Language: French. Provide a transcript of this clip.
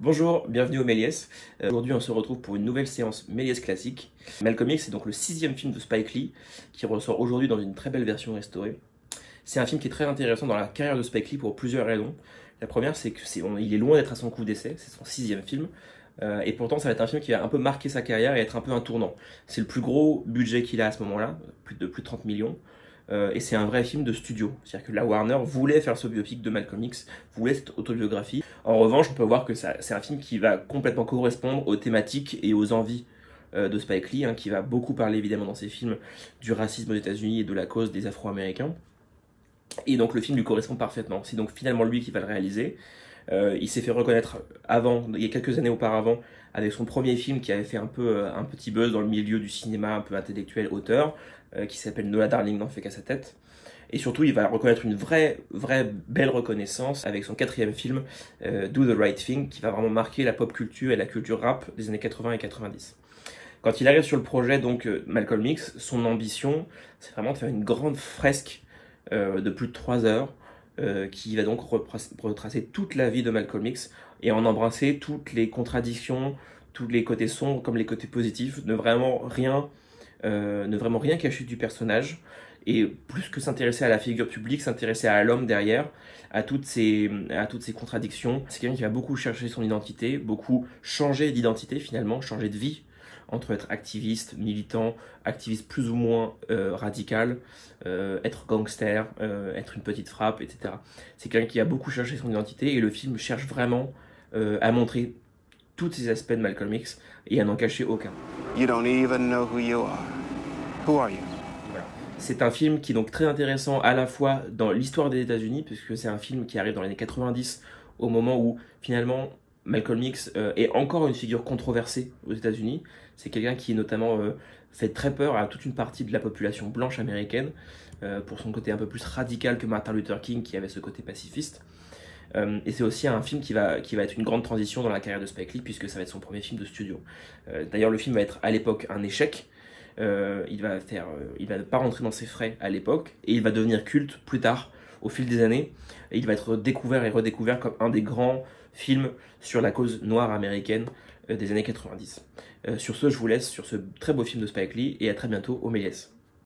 Bonjour, bienvenue au Méliès. Aujourd'hui, on se retrouve pour une nouvelle séance Méliès classique. Malcolm X, c'est donc le 6e film de Spike Lee qui ressort aujourd'hui dans une très belle version restaurée. C'est un film qui est très intéressant dans la carrière de Spike Lee pour plusieurs raisons. La première, c'est qu'il est loin d'être à son coup d'essai, c'est son 6e film. Et pourtant, ça va être un film qui va un peu marquer sa carrière et être un peu un tournant. C'est le plus gros budget qu'il a à ce moment-là, plus de 30 millions. Et c'est un vrai film de studio. C'est-à-dire que la Warner voulait faire ce biopic de Malcolm X, voulait cette autobiographie. En revanche, on peut voir que c'est un film qui va complètement correspondre aux thématiques et aux envies de Spike Lee, qui va beaucoup parler évidemment dans ses films du racisme aux États-Unis et de la cause des Afro-Américains. Et donc le film lui correspond parfaitement. C'est donc finalement lui qui va le réaliser. Il s'est fait reconnaître il y a quelques années auparavant, avec son premier film qui avait fait un petit buzz dans le milieu du cinéma un peu intellectuel auteur, qui s'appelle Nola Darling n'en fait qu'à sa tête. Et surtout, il va reconnaître une vraie belle reconnaissance avec son 4e film, Do the Right Thing, qui va vraiment marquer la pop culture et la culture rap des années 80 et 90. Quand il arrive sur le projet, donc Malcolm X, son ambition, c'est vraiment de faire une grande fresque de plus de 3 heures, qui va donc retracer toute la vie de Malcolm X et en embrasser toutes les contradictions, tous les côtés sombres comme les côtés positifs, ne vraiment rien cacher du personnage, et plus que s'intéresser à la figure publique, s'intéresser à l'homme derrière, à toutes ces contradictions. C'est quelqu'un qui va beaucoup chercher son identité, beaucoup changer d'identité finalement, changer de vie, entre être activiste, militant, activiste plus ou moins radical, être gangster, être une petite frappe, etc. C'est quelqu'un qui a beaucoup cherché son identité et le film cherche vraiment à montrer tous ces aspects de Malcolm X et à n'en cacher aucun. You don't even know who you are. Who are you? Voilà. C'est un film qui est donc très intéressant à la fois dans l'histoire des États-Unis, puisque c'est un film qui arrive dans les années 90, au moment où finalement Malcolm X est encore une figure controversée aux États-Unis. C'est quelqu'un qui notamment fait très peur à toute une partie de la population blanche américaine, pour son côté un peu plus radical que Martin Luther King, qui avait ce côté pacifiste. Et c'est aussi un film qui va être une grande transition dans la carrière de Spike Lee, puisque ça va être son premier film de studio. D'ailleurs, le film va être à l'époque un échec. Il va ne pas rentrer dans ses frais à l'époque, et il va devenir culte plus tard, au fil des années. Et il va être découvert et redécouvert comme un des grands films sur la cause noire américaine des années 90. Sur ce, je vous laisse sur ce très beau film de Spike Lee, et à très bientôt au Méliès.